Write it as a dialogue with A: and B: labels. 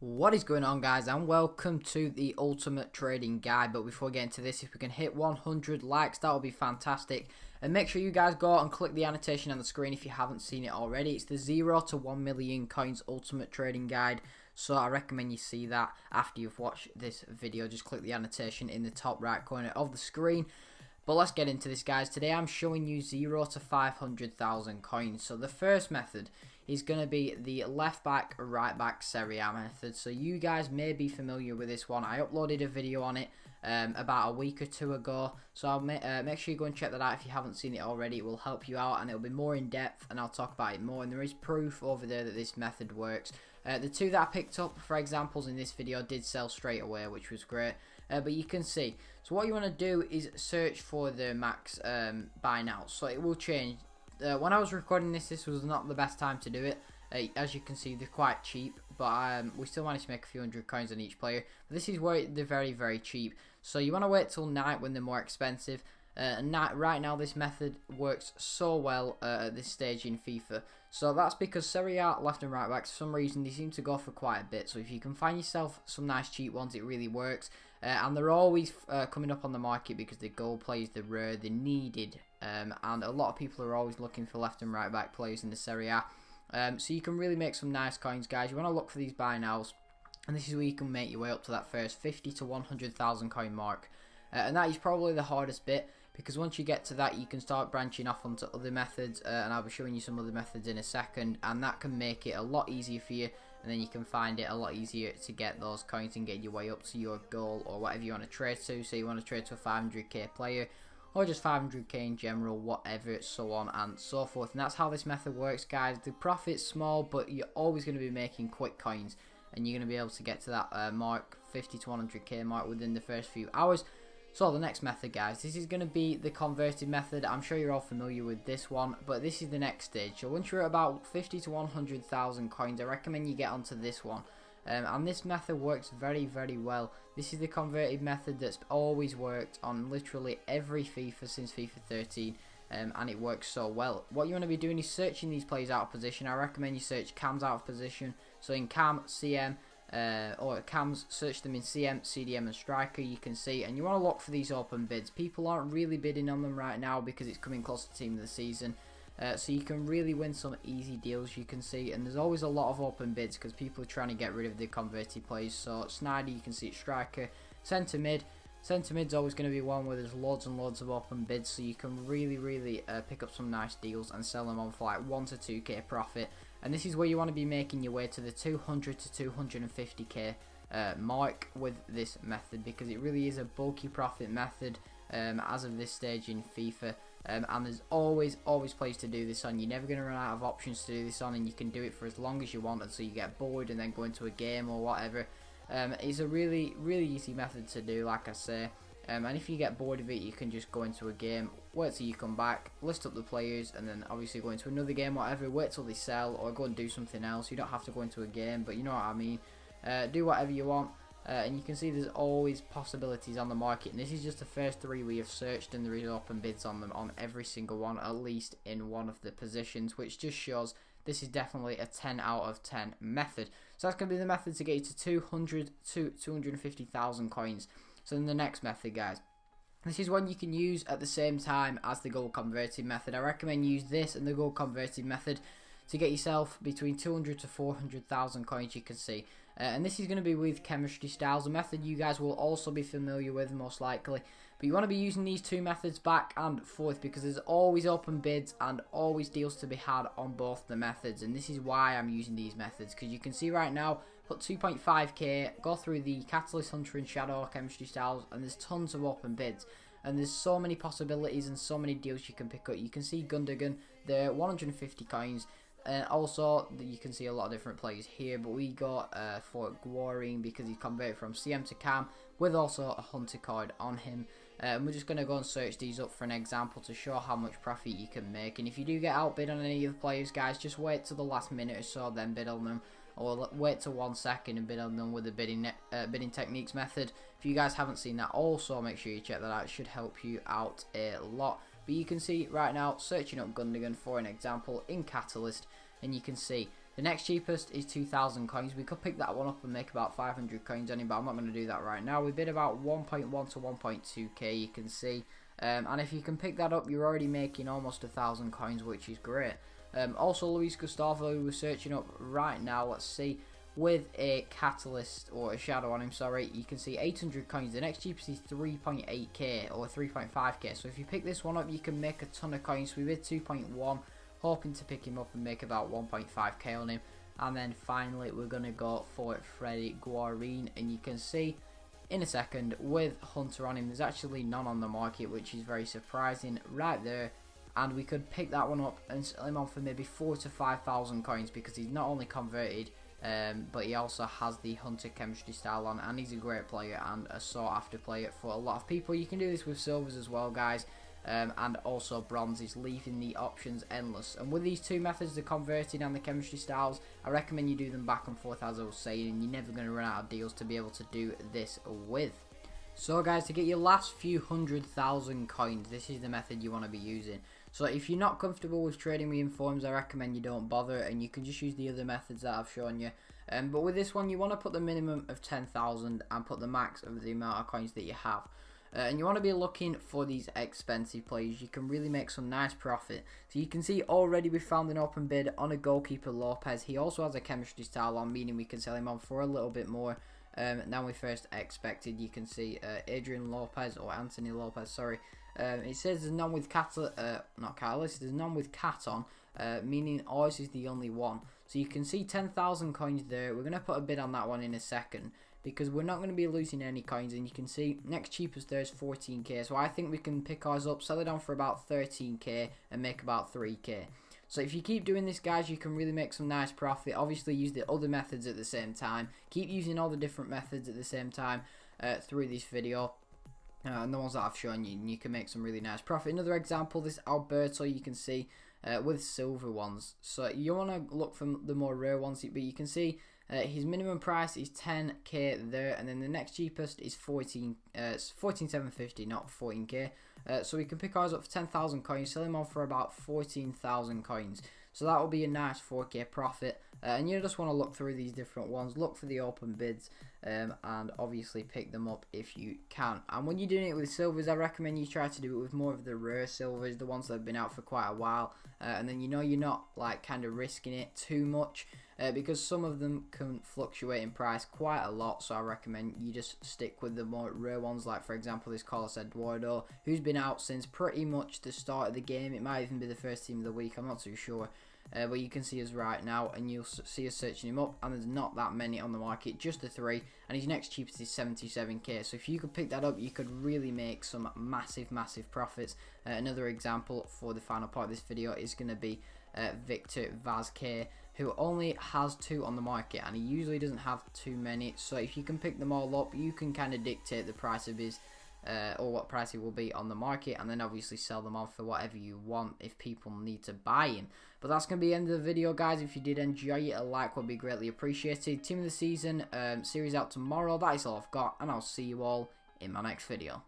A: What is going on, guys, and welcome to the Ultimate Trading Guide. But before we get into this, if we can hit 100 likes, that would be fantastic. And make sure you guys go out and click the annotation on the screen if you haven't seen it already. It's the 0 to 1 million coins Ultimate Trading Guide. So I recommend you see that after you've watched this video. Just click the annotation in the top right corner of the screen. But let's get into this, guys. Today I'm showing you 0 to 500,000 coins. So the first method is going to be the left back, right back Serie A method. So you guys may be familiar with this one. I uploaded a video on it about a week or two ago. So I'll make sure you go and check that out if you haven't seen it already. It will help you out and it'll be more in depth and I'll talk about it more. And there is proof over there that this method works. The two that I picked up for examples in this video did sell straight away, which was great. But you can see. So what you want to do is search for the max buy now. So it will change. When I was recording this was not the best time to do it. As you can see, they're quite cheap, but we still managed to make a few hundred coins on each player. But this is where they're very, very cheap. So you want to wait till night when they're more expensive. Right now, this method works so well at this stage in FIFA. So that's because Serie A left and right backs, for some reason, they seem to go for quite a bit. So if you can find yourself some nice cheap ones, it really works. And they're always coming up on the market because the goal players, they're rare, they're needed. And a lot of people are always looking for left and right back players in the Serie A. So you can really make some nice coins, guys. You want to look for these buy nows. And this is where you can make your way up to that first 50 to 100,000 coin mark. And that is probably the hardest bit, because once you get to that, you can start branching off onto other methods, and I'll be showing you some other methods in a second, and that can make it a lot easier for you, and then you can find it a lot easier to get those coins and get your way up to your goal or whatever you want to trade to. So you want to trade to a 500k player, or just 500k in general, whatever, so on and so forth. And that's how this method works, guys. The profit's small, but you're always going to be making quick coins, and you're going to be able to get to that mark, 50 to 100k mark, within the first few hours. So the next method, guys, this is going to be the converted method. I'm sure you're all familiar with this one, but this is the next stage. So once you're at about 50 to 100,000 coins, I recommend you get onto this one. And this method works very, very well. This is the converted method that's always worked on literally every FIFA since FIFA 13. And it works so well. What you want to be doing is searching these players out of position. I recommend you search cams out of position. So in cam, CM, or cams, search them in CM, CDM and striker, you can see, and you want to look for these open bids. People aren't really bidding on them right now because it's coming close to team of the season, so you can really win some easy deals, you can see, and there's always a lot of open bids because people are trying to get rid of the converted players. So Snyder, you can see it, striker, centre mid's always going to be one where there's loads and loads of open bids, so you can really pick up some nice deals and sell them on for like 1 to 2k profit. And this is where you want to be making your way to the 200 to 250k mark with this method, because it really is a bulky profit method as of this stage in FIFA. And there's always plays to do this on. You're never going to run out of options to do this on, and you can do it for as long as you want until you get bored and then go into a game or whatever. It's a really easy method to do, like I say. And if you get bored of it, you can just go into a game, wait till you come back, list up the players, and then obviously go into another game, whatever, wait till they sell, or go and do something else. You don't have to go into a game, but you know what I mean. Do whatever you want, and you can see there's always possibilities on the market. And this is just the first 3 we have searched, and there is open bids on them on every single one, at least in one of the positions, which just shows this is definitely a 10 out of 10 method. So that's going to be the method to get you to 200 to 250,000 coins. So then the next method, guys, this is one you can use at the same time as the goal converted method. I recommend you use this and the goal converted method to get yourself between 200 to 400,000 coins, you can see. And this is going to be with chemistry styles, a method you guys will also be familiar with most likely. But you want to be using these two methods back and forth because there's always open bids and always deals to be had on both the methods. And this is why I'm using these methods, because you can see right now, put 2.5k, go through the Catalyst, Hunter and Shadow chemistry styles, and there's tons of open bids. And there's so many possibilities and so many deals you can pick up. You can see Gundogan, they're 150 coins. And also, you can see a lot of different players here, but we got for Guarin because he's converted from CM to Cam, with also a Hunter card on him. And we're just going to go and search these up for an example to show how much profit you can make. And if you do get outbid on any of the players, guys, just wait till the last minute or so, then bid on them. Or wait till 1 second and bid on them with the bidding techniques method. If you guys haven't seen that, also make sure you check that out. It should help you out a lot. But you can see right now, searching up Gundogan for an example in Catalyst, and you can see The next cheapest is 2,000 coins. We could pick that one up and make about 500 coins on him, but I'm not going to do that right now. We bid about 1.1 to 1.2k, you can see. And if you can pick that up, you're already making almost 1,000 coins, which is great. Also, Luis Gustavo, who we're searching up right now, let's see, with a catalyst or a shadow on him, sorry, you can see 800 coins. The next cheapest is 3.8k or 3.5k. So if you pick this one up, you can make a ton of coins. We bid 2.1, hoping to pick him up and make about 1.5k on him. And then finally, we're going to go for Freddy Guarin, and you can see in a second with Hunter on him, there's actually none on the market, which is very surprising right there. And we could pick that one up and sell him on for maybe 4,000 to 5,000 coins, because he's not only converted, but he also has the Hunter chemistry style on, and he's a great player and a sought after player for a lot of people. You can do this with silvers as well, guys, and also bronzes, leaving the options endless. And with these two methods, the converting and the chemistry styles, I recommend you do them back and forth, as I was saying, and you're never going to run out of deals to be able to do this with. So guys, to get your last few 100,000 coins, this is the method you want to be using. So if you're not comfortable with trading with informs, I recommend you don't bother, and you can just use the other methods that I've shown you. But with this one, you want to put the minimum of 10,000 and put the max of the amount of coins that you have. And you want to be looking for these expensive players. You can really make some nice profit. So you can see already we found an open bid on a goalkeeper Lopez. He also has a chemistry style on, meaning we can sell him on for a little bit more than we first expected. You can see Adrian Lopez, or Anthony Lopez, sorry. It says there's none with not Catalyst, there's none with Cat on, meaning ours is the only one. So you can see 10,000 coins there. We're going to put a bid on that one in a second, because we're not going to be losing any coins. And you can see next cheapest there is 14k. So I think we can pick ours up, sell it on for about 13k and make about 3k. So if you keep doing this, guys, you can really make some nice profit. Obviously use the other methods at the same time. Keep using all the different methods at the same time through this video. And the ones that I've shown you, and you can make some really nice profit. Another example, this Alberto, you can see with silver ones. So you want to look for the more rare ones, but you can see his minimum price is 10k there, and then the next cheapest is 14,750, not 14k. So we can pick ours up for 10,000 coins, sell him on for about 14,000 coins. So that will be a nice 4k profit. And you just want to look through these different ones, look for the open bids, and obviously pick them up if you can. And when you're doing it with silvers, I recommend you try to do it with more of the rare silvers, the ones that have been out for quite a while, and then you know you're not like kind of risking it too much, because some of them can fluctuate in price quite a lot. So I recommend you just stick with the more rare ones, like for example this Carlos Eduardo, who's been out since pretty much the start of the game. It might even be the first team of the week, I'm not too sure. But you can see us right now, and you'll see us searching him up, and there's not that many on the market, just the 3, and his next cheapest is 77k. So if you could pick that up, you could really make some massive profits. Another example for the final part of this video is going to be Victor Vazquez, who only has 2 on the market, and he usually doesn't have too many. So if you can pick them all up, you can kind of dictate the price of his or what price he will be on the market, and then obviously sell them on for whatever you want if people need to buy him. But that's going to be the end of the video, guys. If you did enjoy it, a like would be greatly appreciated. Team of the season series out tomorrow. That is all I've got, and I'll see you all in my next video.